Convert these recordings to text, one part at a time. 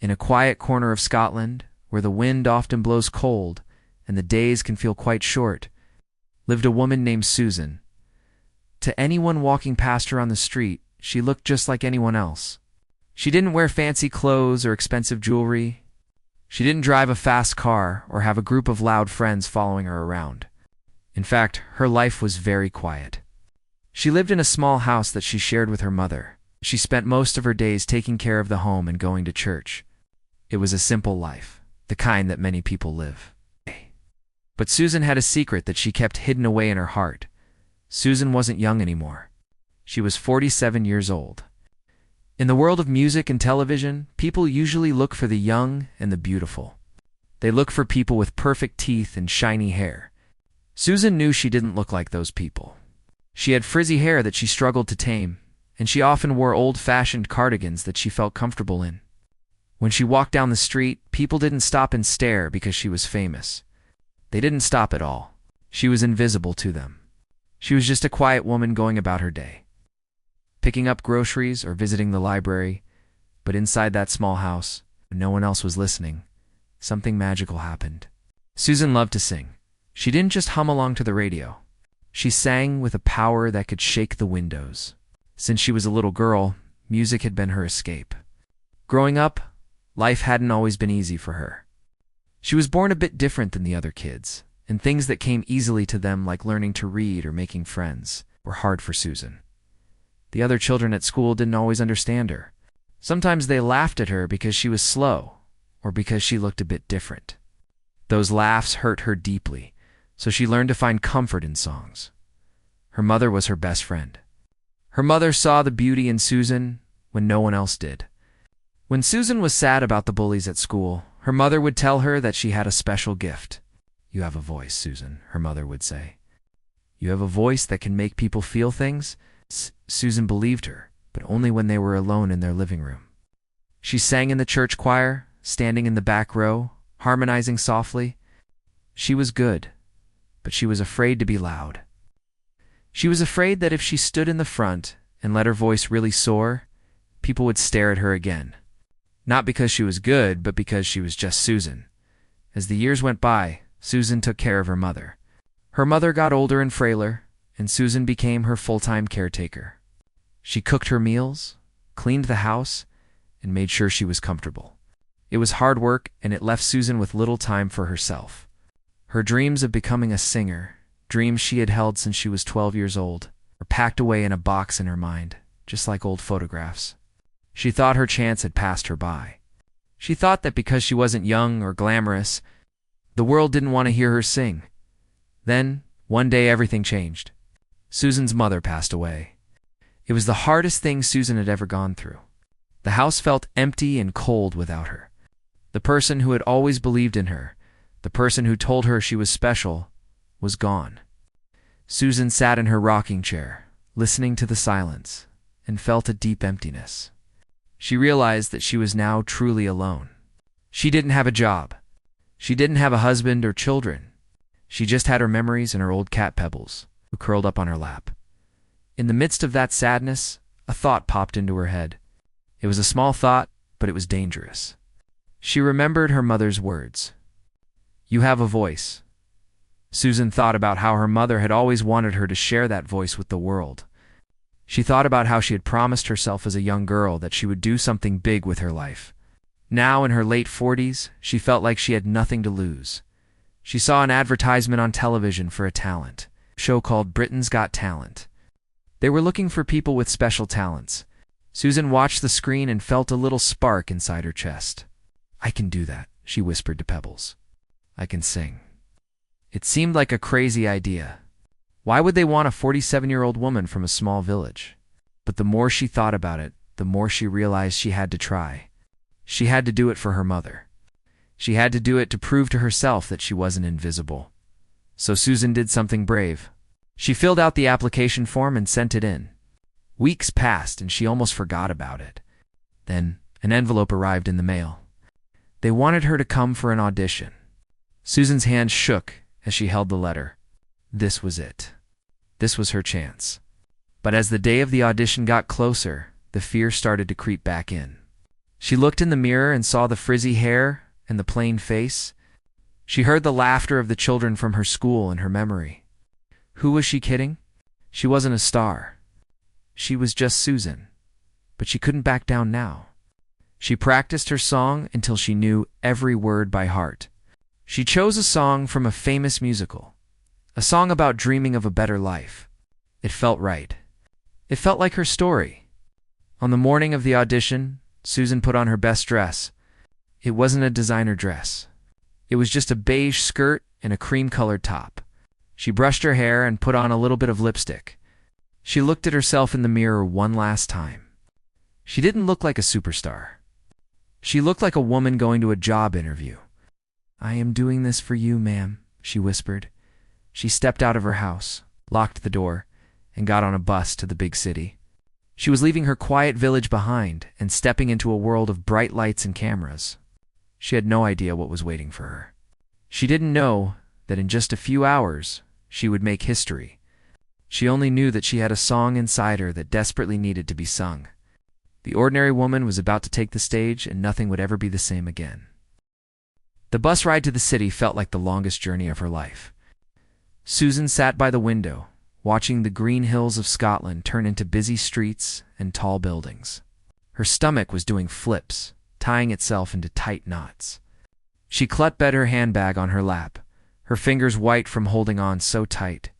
In a quiet corner of Scotland, where the wind often blows cold and the days can feel quite short, lived a woman named Susan. To anyone walking past her on the street, she looked just like anyone else. She didn't wear fancy clothes or expensive jewelry. She didn't drive a fast car or have a group of loud friends following her around. In fact, her life was very quiet. She lived in a small house that she shared with her mother. She spent most of her days taking care of the home and going to church. It was a simple life, the kind that many people live. But Susan had a secret that she kept hidden away in her heart. Susan wasn't young anymore. She was 47 years old. In the world of music and television, people usually look for the young and the beautiful. They look for people with perfect teeth and shiny hair. Susan knew she didn't look like those people. She had frizzy hair that she struggled to tame, and she often wore old-fashioned cardigans that she felt comfortable in. When she walked down the street, people didn't stop and stare because she was famous. They didn't stop at all. She was invisible to them. She was just a quiet woman going about her day, picking up groceries or visiting the library. But inside that small house, when no one else was listening, something magical happened. Susan loved to sing. She didn't just hum along to the radio. She sang with a power that could shake the windows. Since she was a little girl, music had been her escape. Growing up, life hadn't always been easy for her. She was born a bit different than the other kids, and things that came easily to them, like learning to read or making friends, were hard for Susan. The other children at school didn't always understand her. Sometimes they laughed at her because she was slow or because she looked a bit different. Those laughs hurt her deeply, so she learned to find comfort in songs. Her mother was her best friend. Her mother saw the beauty in Susan when no one else did. When Susan was sad about the bullies at school, her mother would tell her that she had a special gift. "You have a voice, Susan," her mother would say. "You have a voice that can make people feel things." Susan believed her, but only when they were alone in their living room. She sang in the church choir, standing in the back row, harmonizing softly. She was good, but she was afraid to be loud. She was afraid that if she stood in the front and let her voice really soar, people would stare at her again. Not because she was good, but because she was just Susan. As the years went by, Susan took care of her mother. Her mother got older and frailer, and Susan became her full-time caretaker. She cooked her meals, cleaned the house, and made sure she was comfortable. It was hard work, and it left Susan with little time for herself. Her dreams of becoming a singer, dreams she had held since she was 12 years old, were packed away in a box in her mind, just like old photographs. She thought her chance had passed her by. She thought that because she wasn't young or glamorous, the world didn't want to hear her sing. Then, one day, everything changed. Susan's mother passed away. It was the hardest thing Susan had ever gone through. The house felt empty and cold without her. The person who had always believed in her, the person who told her she was special, was gone. Susan sat in her rocking chair, listening to the silence, and felt a deep emptiness. She realized that she was now truly alone. She didn't have a job. She didn't have a husband or children. She just had her memories and her old cat Pebbles, who curled up on her lap. In the midst of that sadness, a thought popped into her head. It was a small thought, but it was dangerous. She remembered her mother's words. "You have a voice." Susan thought about how her mother had always wanted her to share that voice with the world. She thought about how she had promised herself as a young girl that she would do something big with her life. Now, in her late 40s, she felt like she had nothing to lose. She saw an advertisement on television for a talent show called Britain's Got Talent. They were looking for people with special talents. Susan watched the screen and felt a little spark inside her chest. "I can do that," she whispered to Pebbles. "I can sing." It seemed like a crazy idea. Why would they want a 47-year-old woman from a small village? But the more she thought about it, the more she realized she had to try. She had to do it for her mother. She had to do it to prove to herself that she wasn't invisible. So Susan did something brave. She filled out the application form and sent it in. Weeks passed and she almost forgot about it. Then an envelope arrived in the mail. They wanted her to come for an audition. Susan's hand shook as she held the letter. This was it. This was her chance. But as the day of the audition got closer, the fear started to creep back in. She looked in the mirror and saw the frizzy hair and the plain face. She heard the laughter of the children from her school in her memory. Who was she kidding? She wasn't a star. She was just Susan. But she couldn't back down now. She practiced her song until she knew every word by heart. She chose a song from a famous musical, a song about dreaming of a better life. It felt right. It felt like her story. On the morning of the audition, Susan put on her best dress. It wasn't a designer dress. It was just a beige skirt and a cream-colored top. She brushed her hair and put on a little bit of lipstick. She looked at herself in the mirror one last time. She didn't look like a superstar. She looked like a woman going to a job interview. "I am doing this for you, ma'am," she whispered. She stepped out of her house, locked the door, and got on a bus to the big city. She was leaving her quiet village behind and stepping into a world of bright lights and cameras. She had no idea what was waiting for her. She didn't know that in just a few hours she would make history. She only knew that she had a song inside her that desperately needed to be sung. The ordinary woman was about to take the stage, and nothing would ever be the same again. The bus ride to the city felt like the longest journey of her life. Susan sat by the window, watching the green hills of Scotland turn into busy streets and tall buildings. Her stomach was doing flips, tying itself into tight knots. She clutched her handbag on her lap, her fingers white from holding on so tight.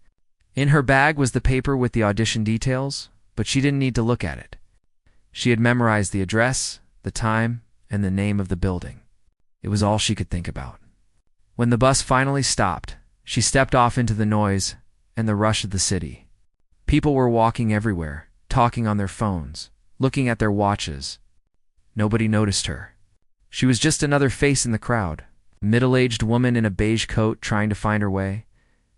In her bag was the paper with the audition details, but she didn't need to look at it. She had memorized the address, the time, and the name of the building. It was all she could think about. When the bus finally stopped, she stepped off into the noise and the rush of the city. People were walking everywhere, talking on their phones, looking at their watches. Nobody noticed her. She was just another face in the crowd, a middle-aged woman in a beige coat trying to find her way.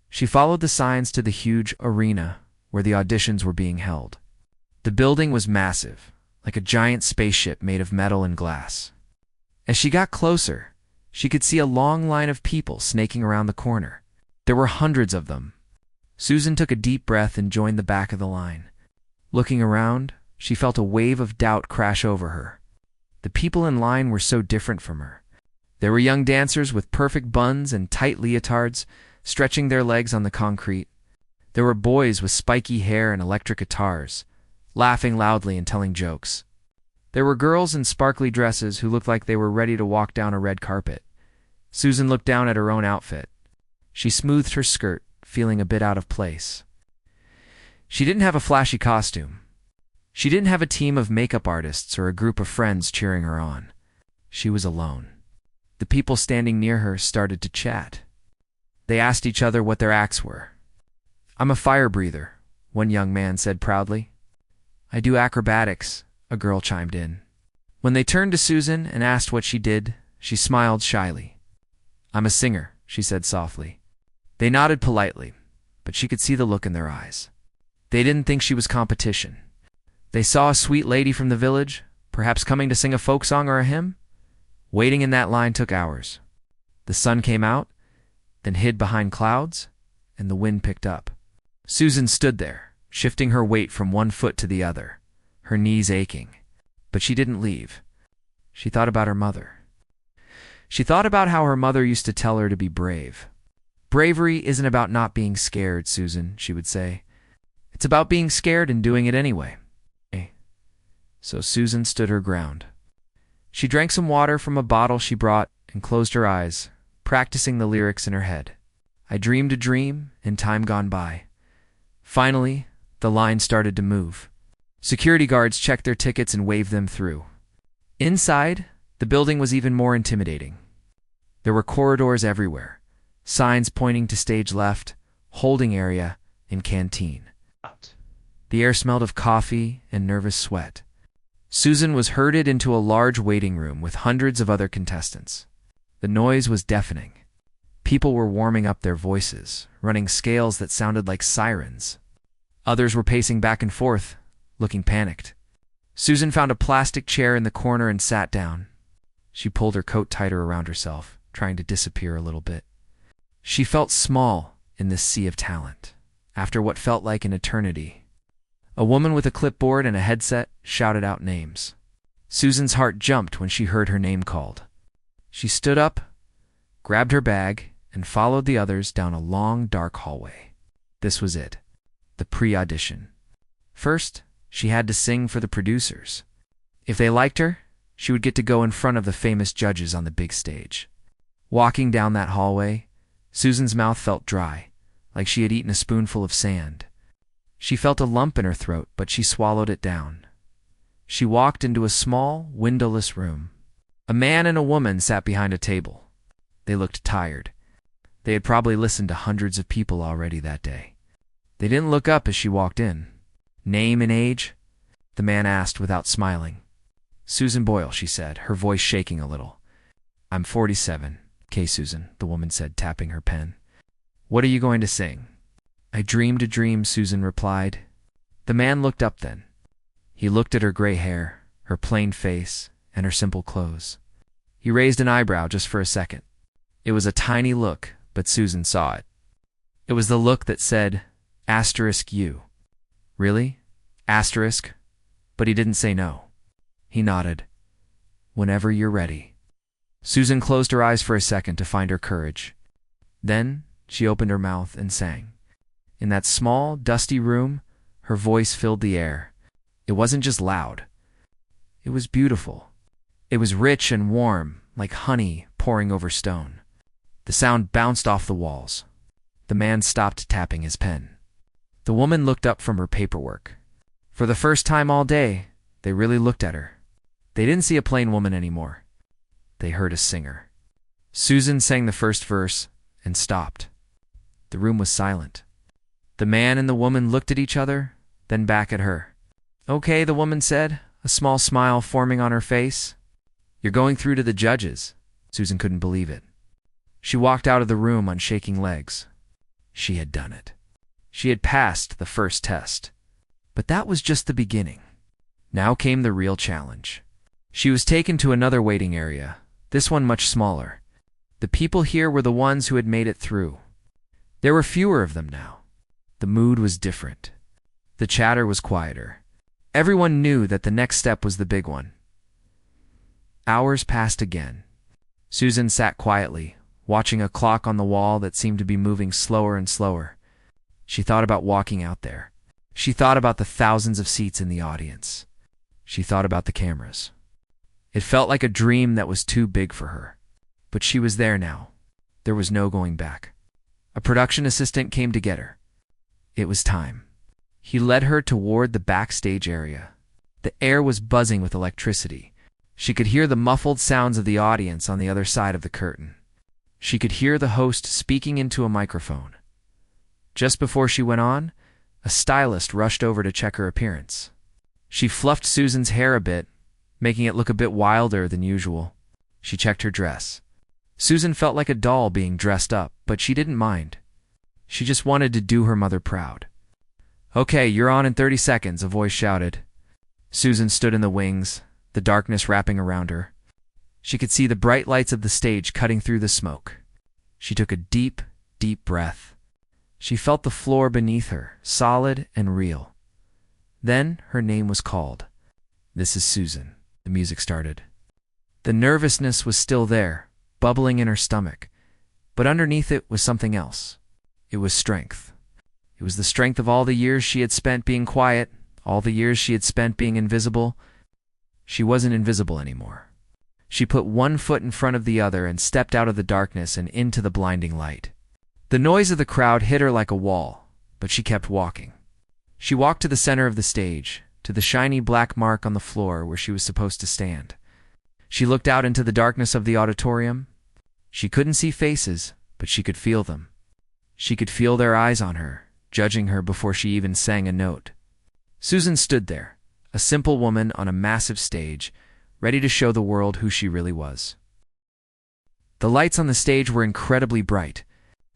She followed the signs to the huge arena where the auditions were being held. The building was massive, like a giant spaceship made of metal and glass. As she got closer, she could see a long line of people snaking around the corner. There were hundreds of them. Susan took a deep breath and joined the back of the line. Looking around, she felt a wave of doubt crash over her. The people in line were so different from her. There were young dancers with perfect buns and tight leotards, stretching their legs on the concrete. There were boys with spiky hair and electric guitars, laughing loudly and telling jokes. There were girls in sparkly dresses who looked like they were ready to walk down a red carpet. Susan looked down at her own outfit. She smoothed her skirt, feeling a bit out of place. She didn't have a flashy costume. She didn't have a team of makeup artists or a group of friends cheering her on. She was alone. The people standing near her started to chat. They asked each other what their acts were. "I'm a fire breather," one young man said proudly. "I do acrobatics," a girl chimed in. When they turned to Susan and asked what she did, she smiled shyly. "I'm a singer," she said softly. They nodded politely, but she could see the look in their eyes. They didn't think she was competition. They saw a sweet lady from the village, perhaps coming to sing a folk song or a hymn. Waiting in that line took hours. The sun came out, then hid behind clouds, and the wind picked up. Susan stood there, shifting her weight from one foot to the other, her knees aching. But she didn't leave. She thought about her mother. She thought about how her mother used to tell her to be brave. "Bravery isn't about not being scared, Susan," she would say. "It's about being scared and doing it anyway." So Susan stood her ground. She drank some water from a bottle she brought and closed her eyes, practicing the lyrics in her head. "I dreamed a dream in time gone by." Finally, the line started to move. Security guards checked their tickets and waved them through. Inside, the building was even more intimidating. There were corridors everywhere, signs pointing to stage left, holding area, and canteen. The air smelled of coffee and nervous sweat. Susan was herded into a large waiting room with hundreds of other contestants. The noise was deafening. People were warming up their voices, running scales that sounded like sirens. Others were pacing back and forth, looking panicked. Susan found a plastic chair in the corner and sat down. She pulled her coat tighter around herself, trying to disappear a little bit. She felt small in this sea of talent, after what felt like an eternity. A woman with a clipboard and a headset shouted out names. Susan's heart jumped when she heard her name called. She stood up, grabbed her bag, and followed the others down a long, dark hallway. This was it, the pre-audition. First, she had to sing for the producers. If they liked her, she would get to go in front of the famous judges on the big stage. Walking down that hallway, Susan's mouth felt dry, like she had eaten a spoonful of sand. She felt a lump in her throat, but she swallowed it down. She walked into a small, windowless room. A man and a woman sat behind a table. They looked tired. They had probably listened to hundreds of people already that day. They didn't look up as she walked in. "Name and age?" the man asked without smiling. "Susan Boyle," she said, her voice shaking a little. "I'm 47. "'Kay, Susan," the woman said, tapping her pen. "What are you going to sing?" "I dreamed a dream," Susan replied. The man looked up then. He looked at her gray hair, her plain face, and her simple clothes. He raised an eyebrow just for a second. It was a tiny look, but Susan saw it. It was the look that said, "*U. "Really? Asterisk?" But he didn't say no. He nodded. "Whenever you're ready." Susan closed her eyes for a second to find her courage. Then she opened her mouth and sang. In that small, dusty room, her voice filled the air. It wasn't just loud. It was beautiful. It was rich and warm, like honey pouring over stone. The sound bounced off the walls. The man stopped tapping his pen. The woman looked up from her paperwork. For the first time all day, they really looked at her. They didn't see a plain woman anymore. They heard a singer. Susan sang the first verse and stopped. The room was silent. The man and the woman looked at each other, then back at her. "Okay," the woman said, a small smile forming on her face. "You're going through to the judges." Susan couldn't believe it. She walked out of the room on shaking legs. She had done it. She had passed the first test. But that was just the beginning. Now came the real challenge. She was taken to another waiting area, this one much smaller. The people here were the ones who had made it through. There were fewer of them now. The mood was different. The chatter was quieter. Everyone knew that the next step was the big one. Hours passed again. Susan sat quietly, watching a clock on the wall that seemed to be moving slower and slower. She thought about walking out there. She thought about the thousands of seats in the audience. She thought about the cameras. It felt like a dream that was too big for her. But she was there now. There was no going back. A production assistant came to get her. It was time. He led her toward the backstage area. The air was buzzing with electricity. She could hear the muffled sounds of the audience on the other side of the curtain. She could hear the host speaking into a microphone. Just before she went on, a stylist rushed over to check her appearance. She fluffed Susan's hair a bit, making it look a bit wilder than usual. She checked her dress. Susan felt like a doll being dressed up, but she didn't mind. She just wanted to do her mother proud. "Okay, you're on in 30 seconds, a voice shouted. Susan stood in the wings, the darkness wrapping around her. She could see the bright lights of the stage cutting through the smoke. She took a deep, deep breath. She felt the floor beneath her, solid and real. Then her name was called. "This is Susan," the music started. The nervousness was still there, bubbling in her stomach, but underneath it was something else. It was strength. It was the strength of all the years she had spent being quiet, all the years she had spent being invisible. She wasn't invisible anymore. She put one foot in front of the other and stepped out of the darkness and into the blinding light. The noise of the crowd hit her like a wall, but she kept walking. She walked to the center of the stage, to the shiny black mark on the floor where she was supposed to stand. She looked out into the darkness of the auditorium. She couldn't see faces, but she could feel them. She could feel their eyes on her, judging her before she even sang a note. Susan stood there, a simple woman on a massive stage, ready to show the world who she really was. The lights on the stage were incredibly bright.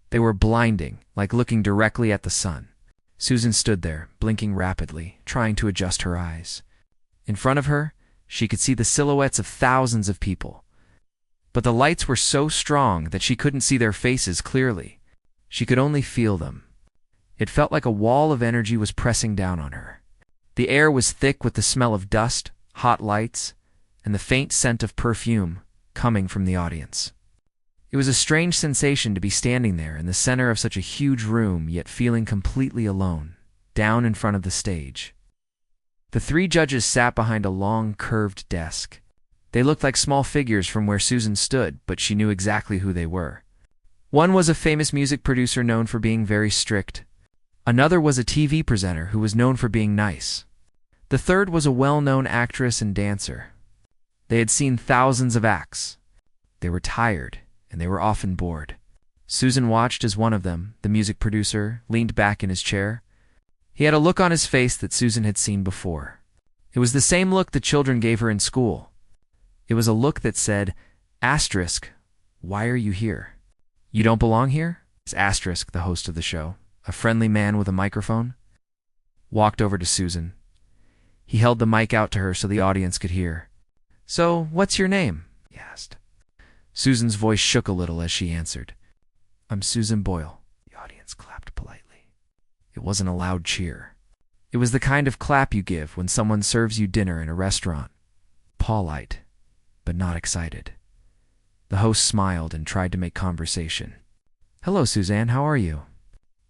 They were blinding, like looking directly at the sun. Susan stood there, blinking rapidly, trying to adjust her eyes. In front of her, she could see the silhouettes of thousands of people. But the lights were so strong that she couldn't see their faces clearly. She could only feel them. It felt like a wall of energy was pressing down on her. The air was thick with the smell of dust, hot lights, and the faint scent of perfume coming from the audience. It was a strange sensation to be standing there in the center of such a huge room, yet feeling completely alone, down in front of the stage. The three judges sat behind a long, curved desk. They looked like small figures from where Susan stood, but she knew exactly who they were. One was a famous music producer known for being very strict. Another was a TV presenter who was known for being nice. The third was a well-known actress and dancer. They had seen thousands of acts. They were tired, and they were often bored. Susan watched as one of them, the music producer, leaned back in his chair. He had a look on his face that Susan had seen before. It was the same look the children gave her in school. It was a look that said, "Asterisk, why are you here? You don't belong here?" Asterisk, the host of the show, a friendly man with a microphone, walked over to Susan. He held the mic out to her so the audience could hear. "So, what's your name?" he asked. Susan's voice shook a little as she answered. "I'm Susan Boyle." The audience clapped politely. It wasn't a loud cheer. It was the kind of clap you give when someone serves you dinner in a restaurant. Polite, but not excited. The host smiled and tried to make conversation. "Hello, Suzanne, how are you?"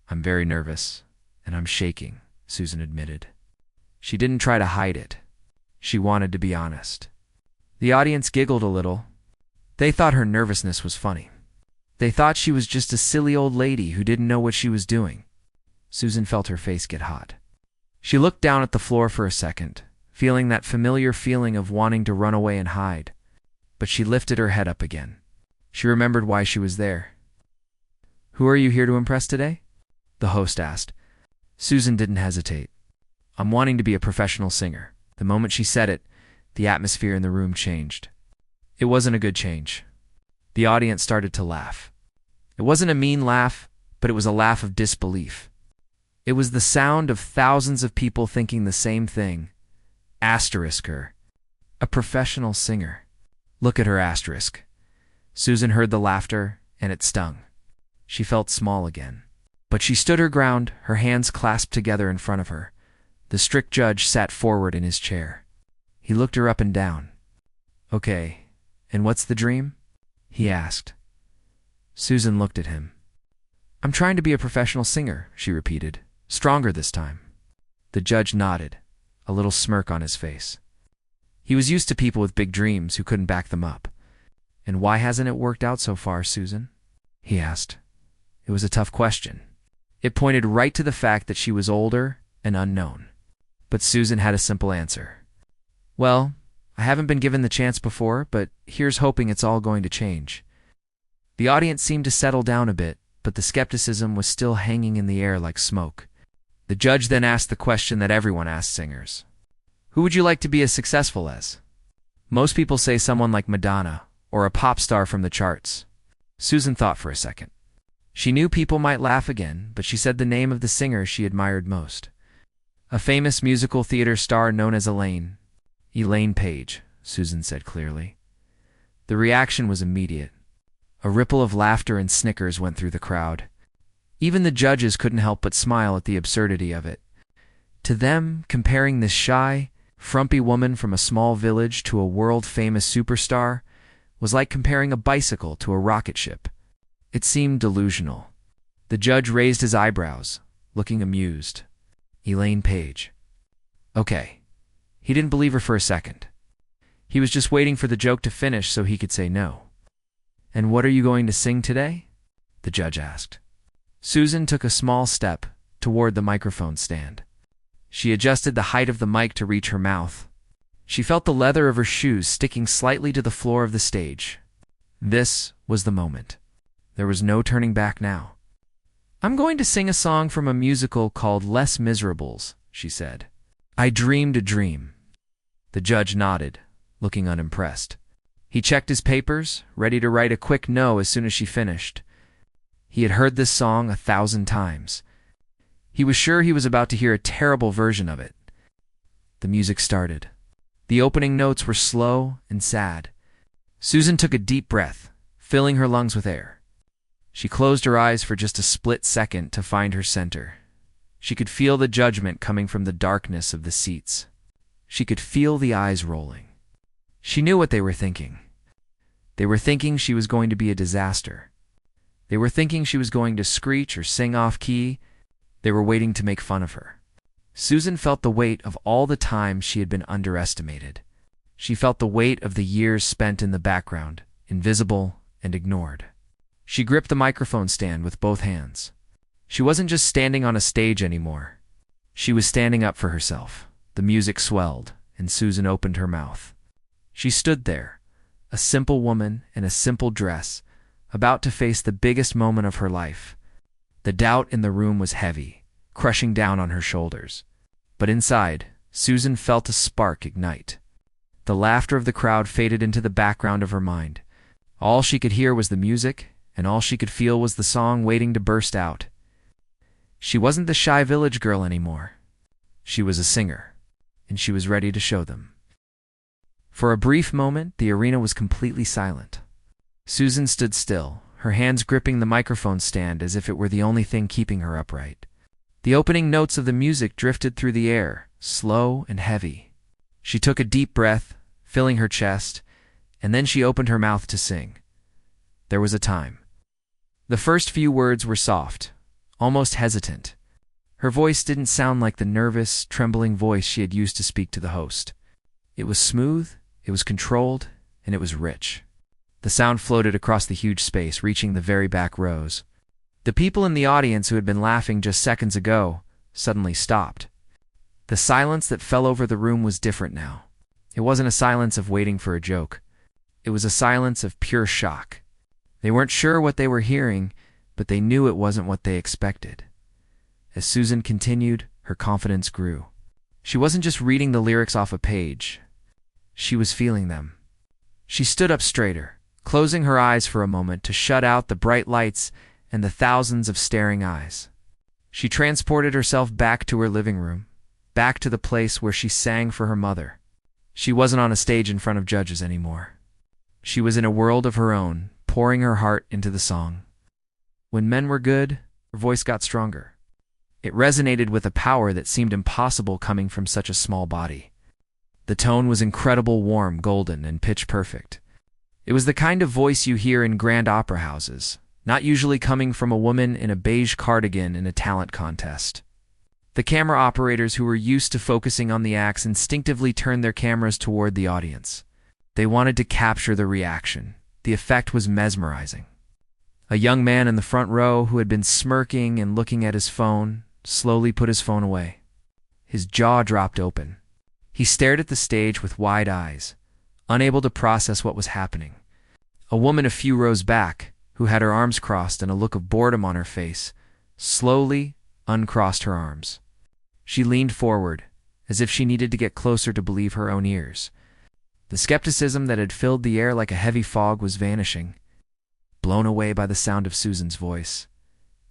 "I'm very nervous, and I'm shaking," Susan admitted. She didn't try to hide it. She wanted to be honest. The audience giggled a little. They thought her nervousness was funny. They thought she was just a silly old lady who didn't know what she was doing. Susan felt her face get hot. She looked down at the floor for a second, feeling that familiar feeling of wanting to run away and hide. But she lifted her head up again. She remembered why she was there. "Who are you here to impress today?" the host asked. Susan didn't hesitate. "I'm wanting to be a professional singer." The moment she said it, the atmosphere in the room changed. It wasn't a good change. The audience started to laugh. It wasn't a mean laugh, but it was a laugh of disbelief. It was the sound of thousands of people thinking the same thing. Asterisk her. A professional singer. Look at her, asterisk. Susan heard the laughter, and it stung. She felt small again. But she stood her ground, her hands clasped together in front of her. The strict judge sat forward in his chair. He looked her up and down. "Okay, and what's the dream?" he asked. Susan looked at him. "I'm trying to be a professional singer," she repeated, stronger this time. The judge nodded, a little smirk on his face. He was used to people with big dreams who couldn't back them up. "And why hasn't it worked out so far, Susan?" he asked. It was a tough question. It pointed right to the fact that she was older and unknown. But Susan had a simple answer. "Well, I haven't been given the chance before, but here's hoping it's all going to change." The audience seemed to settle down a bit, but the skepticism was still hanging in the air like smoke. The judge then asked the question that everyone asks singers. "Who would you like to be as successful as?" Most people say someone like Madonna, or a pop star from the charts. Susan thought for a second. She knew people might laugh again, but she said the name of the singer she admired most. A famous musical theater star known as Elaine. "Elaine Paige," Susan said clearly. The reaction was immediate. A ripple of laughter and snickers went through the crowd. Even the judges couldn't help but smile at the absurdity of it. To them, comparing this shy, frumpy woman from a small village to a world-famous superstar was like comparing a bicycle to a rocket ship. It seemed delusional. The judge raised his eyebrows, looking amused. Elaine Paige. Okay. He didn't believe her for a second. He was just waiting for the joke to finish so he could say no. "And what are you going to sing today?" the judge asked. Susan took a small step toward the microphone stand. She adjusted the height of the mic to reach her mouth. She felt the leather of her shoes sticking slightly to the floor of the stage. This was the moment. There was no turning back now. "I'm going to sing a song from a musical called Les Miserables," she said. "I dreamed a dream." The judge nodded, looking unimpressed. He checked his papers, ready to write a quick no as soon as she finished. He had heard this song 1,000 times. He was sure he was about to hear a terrible version of it. The music started. The opening notes were slow and sad. Susan took a deep breath, filling her lungs with air. She closed her eyes for just a split second to find her center. She could feel the judgment coming from the darkness of the seats. She could feel the eyes rolling. She knew what they were thinking. They were thinking she was going to be a disaster. They were thinking she was going to screech or sing off key. They were waiting to make fun of her. Susan felt the weight of all the time she had been underestimated. She felt the weight of the years spent in the background, invisible and ignored. She gripped the microphone stand with both hands. She wasn't just standing on a stage anymore. She was standing up for herself. The music swelled, and Susan opened her mouth. She stood there, a simple woman in a simple dress, about to face the biggest moment of her life. The doubt in the room was heavy, crushing down on her shoulders. But inside, Susan felt a spark ignite. The laughter of the crowd faded into the background of her mind. All she could hear was the music, and all she could feel was the song waiting to burst out. She wasn't the shy village girl anymore. She was a singer, and she was ready to show them. For a brief moment, the arena was completely silent. Susan stood still, her hands gripping the microphone stand as if it were the only thing keeping her upright. The opening notes of the music drifted through the air, slow and heavy. She took a deep breath, filling her chest, and then she opened her mouth to sing. There was a time. The first few words were soft, almost hesitant. Her voice didn't sound like the nervous, trembling voice she had used to speak to the host. It was smooth, it was controlled, and it was rich. The sound floated across the huge space, reaching the very back rows. The people in the audience who had been laughing just seconds ago suddenly stopped. The silence that fell over the room was different now. It wasn't a silence of waiting for a joke. It was a silence of pure shock. They weren't sure what they were hearing, but they knew it wasn't what they expected. As Susan continued, her confidence grew. She wasn't just reading the lyrics off a page. She was feeling them. She stood up straighter, closing her eyes for a moment to shut out the bright lights and the thousands of staring eyes. She transported herself back to her living room, back to the place where she sang for her mother. She wasn't on a stage in front of judges anymore. She was in a world of her own, pouring her heart into the song. When men were good, her voice got stronger. It resonated with a power that seemed impossible coming from such a small body. The tone was incredible, warm, golden, and pitch-perfect. It was the kind of voice you hear in grand opera houses, not usually coming from a woman in a beige cardigan in a talent contest. The camera operators who were used to focusing on the acts instinctively turned their cameras toward the audience. They wanted to capture the reaction. The effect was mesmerizing. A young man in the front row who had been smirking and looking at his phone slowly put his phone away. His jaw dropped open. He stared at the stage with wide eyes, unable to process what was happening. A woman a few rows back, who had her arms crossed and a look of boredom on her face, slowly uncrossed her arms. She leaned forward, as if she needed to get closer to believe her own ears. The skepticism that had filled the air like a heavy fog was vanishing, blown away by the sound of Susan's voice.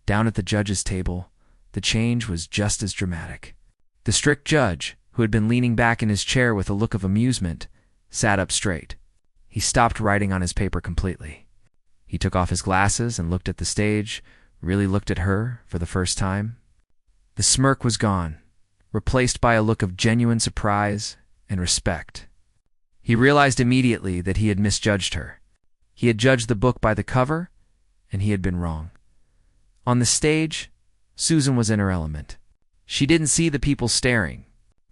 Down at the judges' table, the change was just as dramatic. The strict judge, who had been leaning back in his chair with a look of amusement, sat up straight. He stopped writing on his paper completely. He took off his glasses and looked at the stage, really looked at her for the first time. The smirk was gone, replaced by a look of genuine surprise and respect. He realized immediately that he had misjudged her. He had judged the book by the cover, and he had been wrong. On the stage, Susan was in her element. She didn't see the people staring.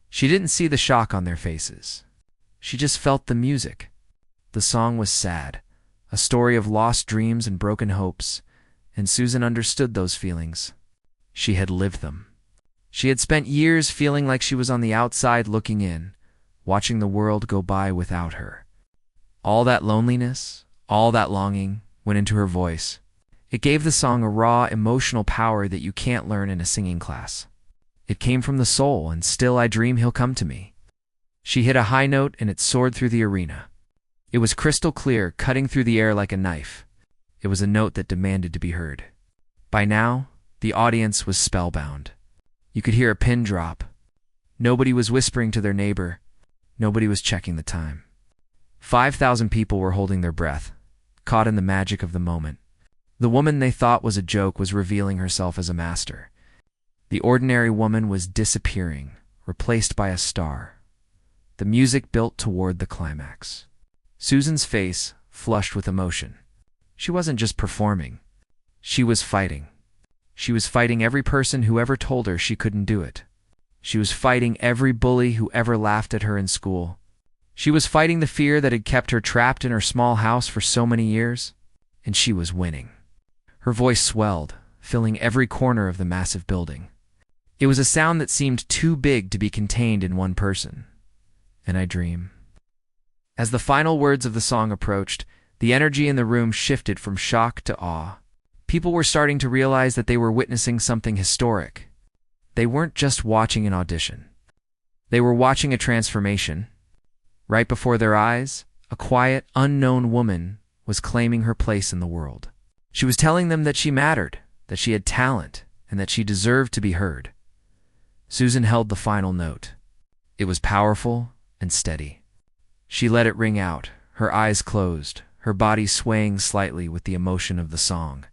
She didn't see the shock on their faces. She just felt the music. The song was sad, a story of lost dreams and broken hopes, and Susan understood those feelings. She had lived them. She had spent years feeling like she was on the outside looking in, watching the world go by without her. All that loneliness, all that longing went into her voice. It gave the song a raw, emotional power that you can't learn in a singing class. It came from the soul, and still I dream he'll come to me. She hit a high note, and it soared through the arena. It was crystal clear, cutting through the air like a knife. It was a note that demanded to be heard. By now, the audience was spellbound. You could hear a pin drop. Nobody was whispering to their neighbor. Nobody was checking the time. 5,000 people were holding their breath, caught in the magic of the moment. The woman they thought was a joke was revealing herself as a master. The ordinary woman was disappearing, replaced by a star. The music built toward the climax. Susan's face flushed with emotion. She wasn't just performing. She was fighting. She was fighting every person who ever told her she couldn't do it. She was fighting every bully who ever laughed at her in school. She was fighting the fear that had kept her trapped in her small house for so many years, and she was winning. Her voice swelled, filling every corner of the massive building. It was a sound that seemed too big to be contained in one person. And I dream. As the final words of the song approached, the energy in the room shifted from shock to awe. People were starting to realize that they were witnessing something historic. They weren't just watching an audition. They were watching a transformation. Right before their eyes, a quiet, unknown woman was claiming her place in the world. She was telling them that she mattered, that she had talent, and that she deserved to be heard. Susan held the final note. It was powerful and steady. She let it ring out, her eyes closed, her body swaying slightly with the emotion of the song.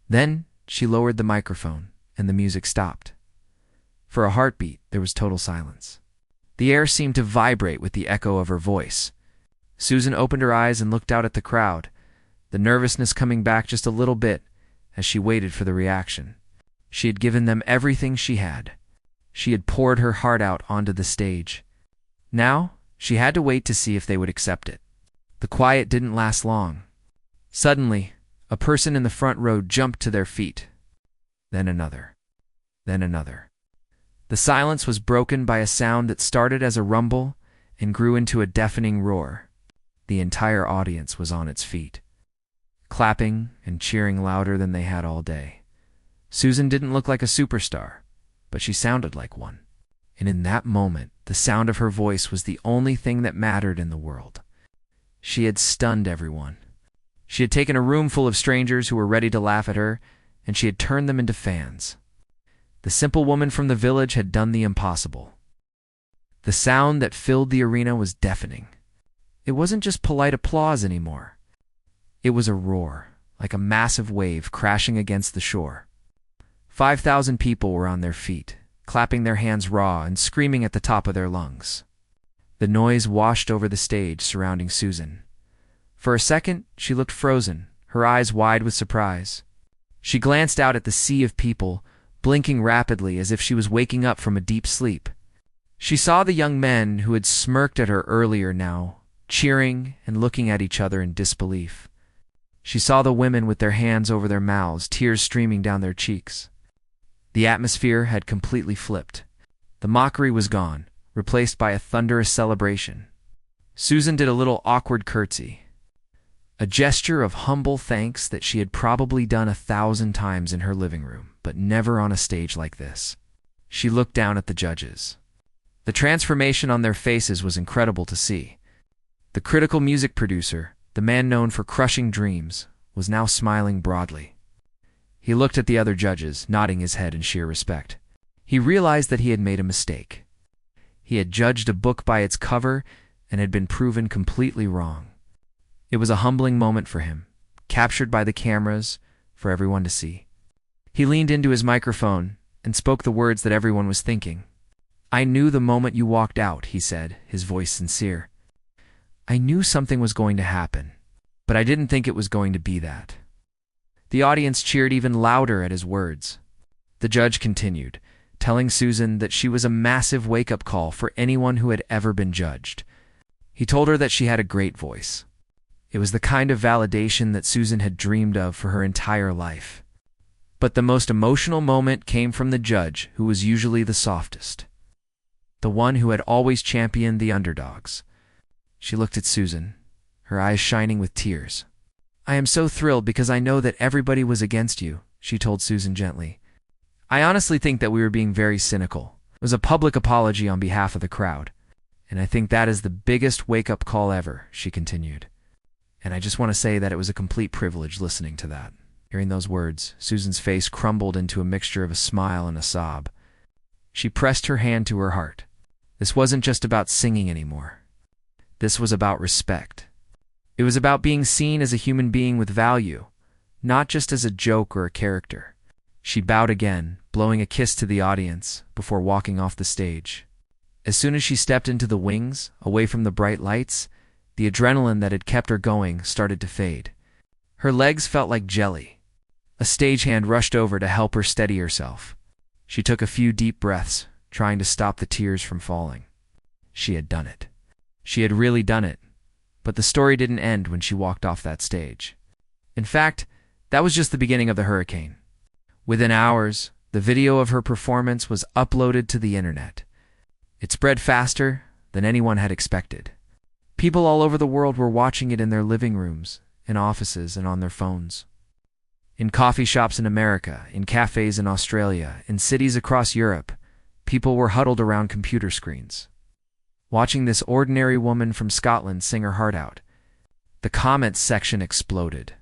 Then she lowered the microphone, and the music stopped. For a heartbeat, there was total silence. The air seemed to vibrate with the echo of her voice. Susan opened her eyes and looked out at the crowd, the nervousness coming back just a little bit as she waited for the reaction. She had given them everything she had. She had poured her heart out onto the stage. Now, she had to wait to see if they would accept it. The quiet didn't last long. Suddenly, a person in the front row jumped to their feet. Then another. Then another. The silence was broken by a sound that started as a rumble and grew into a deafening roar. The entire audience was on its feet, clapping and cheering louder than they had all day. Susan didn't look like a superstar, but she sounded like one. And in that moment, the sound of her voice was the only thing that mattered in the world. She had stunned everyone. She had taken a room full of strangers who were ready to laugh at her, and she had turned them into fans. The simple woman from the village had done the impossible. The sound that filled the arena was deafening. It wasn't just polite applause anymore. It was a roar, like a massive wave crashing against the shore. 5,000 people were on their feet, clapping their hands raw and screaming at the top of their lungs. The noise washed over the stage surrounding Susan. For a second, she looked frozen, her eyes wide with surprise. She glanced out at the sea of people, blinking rapidly as if she was waking up from a deep sleep. She saw the young men who had smirked at her earlier now, cheering and looking at each other in disbelief. She saw the women with their hands over their mouths, tears streaming down their cheeks. The atmosphere had completely flipped. The mockery was gone, replaced by a thunderous celebration. Susan did a little awkward curtsy, a gesture of humble thanks that she had probably done 1,000 times in her living room, but never on a stage like this. She looked down at the judges. The transformation on their faces was incredible to see. The critical music producer, the man known for crushing dreams, was now smiling broadly. He looked at the other judges, nodding his head in sheer respect. He realized that he had made a mistake. He had judged a book by its cover and had been proven completely wrong. It was a humbling moment for him, captured by the cameras for everyone to see. He leaned into his microphone and spoke the words that everyone was thinking. "I knew the moment you walked out," he said, his voice sincere. "I knew something was going to happen, but I didn't think it was going to be that." The audience cheered even louder at his words. The judge continued, telling Susan that she was a massive wake-up call for anyone who had ever been judged. He told her that she had a great voice. It was the kind of validation that Susan had dreamed of for her entire life. But the most emotional moment came from the judge, who was usually the softest, the one who had always championed the underdogs. She looked at Susan, her eyes shining with tears. "I am so thrilled because I know that everybody was against you," she told Susan gently. "I honestly think that we were being very cynical. It was a public apology on behalf of the crowd. And I think that is the biggest wake-up call ever," she continued. And I just want to say that it was a complete privilege listening to that. Hearing those words, Susan's face crumbled into a mixture of a smile and a sob. She pressed her hand to her heart. This wasn't just about singing anymore. This was about respect. It was about being seen as a human being with value, not just as a joke or a character. She bowed again, blowing a kiss to the audience before walking off the stage. As soon as she stepped into the wings, away from the bright lights, The adrenaline that had kept her going started to fade. Her legs felt like jelly. A stagehand rushed over to help her steady herself. She took a few deep breaths, trying to stop the tears from falling. She had done it. She had really done it. But the story didn't end when she walked off that stage. In fact, that was just the beginning of the hurricane. Within hours, the video of her performance was uploaded to the internet. It spread faster than anyone had expected. People all over the world were watching it in their living rooms, in offices, and on their phones. In coffee shops in America, in cafes in Australia, in cities across Europe, people were huddled around computer screens, watching this ordinary woman from Scotland sing her heart out. The comments section exploded.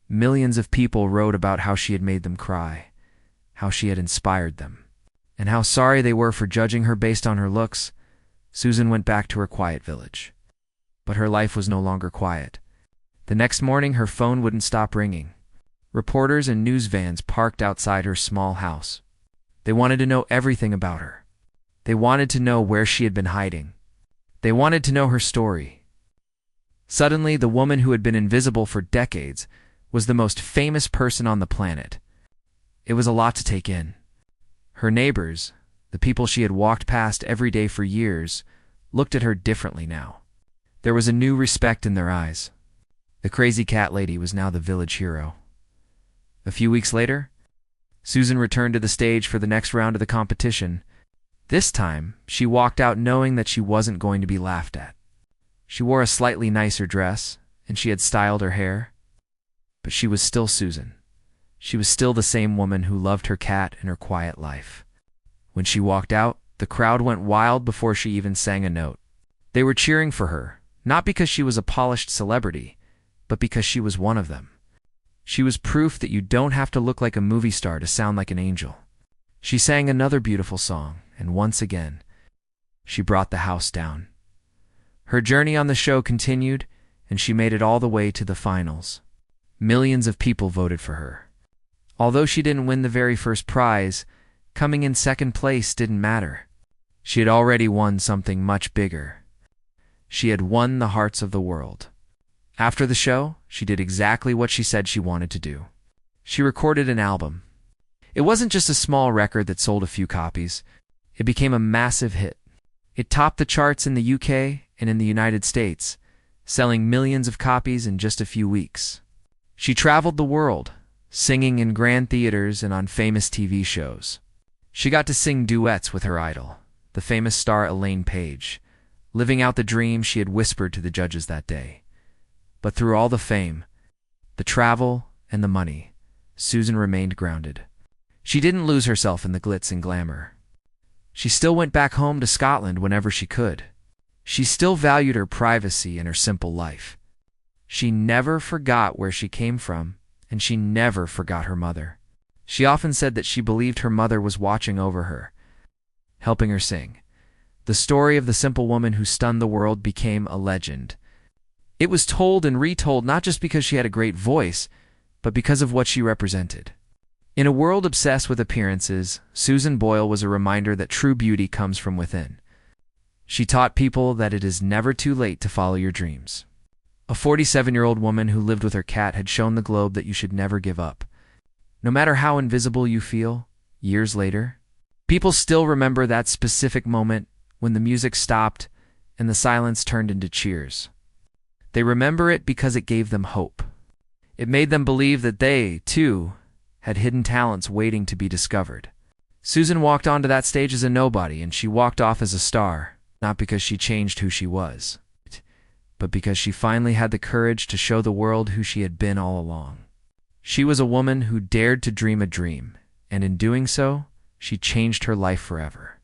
Millions of people wrote about how she had made them cry, how she had inspired them, and how sorry they were for judging her based on her looks. Susan went back to her quiet village. But her life was no longer quiet. The next morning, her phone wouldn't stop ringing. Reporters and news vans parked outside her small house. They wanted to know everything about her. They wanted to know where she had been hiding. They wanted to know her story. Suddenly, the woman who had been invisible for decades was the most famous person on the planet. It was a lot to take in. Her neighbors, the people she had walked past every day for years, looked at her differently now. There was a new respect in their eyes. The crazy cat lady was now the village hero. A few weeks later, Susan returned to the stage for the next round of the competition. This time, she walked out knowing that she wasn't going to be laughed at. She wore a slightly nicer dress, and she had styled her hair. But she was still Susan. She was still the same woman who loved her cat and her quiet life. When she walked out, the crowd went wild before she even sang a note. They were cheering for her, not because she was a polished celebrity, but because she was one of them. She was proof that you don't have to look like a movie star to sound like an angel. She sang another beautiful song, and once again, she brought the house down. Her journey on the show continued, and she made it all the way to the finals. Millions of people voted for her. Although she didn't win the very first prize, coming in second place didn't matter. She had already won something much bigger. She had won the hearts of the world. After the show, she did exactly what she said she wanted to do. She recorded an album. It wasn't just a small record that sold a few copies. It became a massive hit. It topped the charts in the UK and in the United States, selling millions of copies in just a few weeks. She traveled the world, singing in grand theaters and on famous TV shows. She got to sing duets with her idol, the famous star Elaine Paige, living out the dream she had whispered to the judges that day. But through all the fame, the travel, and the money, Susan remained grounded. She didn't lose herself in the glitz and glamour. She still went back home to Scotland whenever she could. She still valued her privacy and her simple life. She never forgot where she came from, and she never forgot her mother. She often said that she believed her mother was watching over her, helping her sing. The story of the simple woman who stunned the world became a legend. It was told and retold not just because she had a great voice, but because of what she represented. In a world obsessed with appearances, Susan Boyle was a reminder that true beauty comes from within. She taught people that it is never too late to follow your dreams. A 47-year-old woman who lived with her cat had shown the globe that you should never give up. No matter how invisible you feel, years later, people still remember that specific moment when the music stopped and the silence turned into cheers. They remember it because it gave them hope. It made them believe that they, too, had hidden talents waiting to be discovered. Susan walked onto that stage as a nobody, and she walked off as a star, not because she changed who she was, but because she finally had the courage to show the world who she had been all along. She was a woman who dared to dream a dream, and in doing so, she changed her life forever.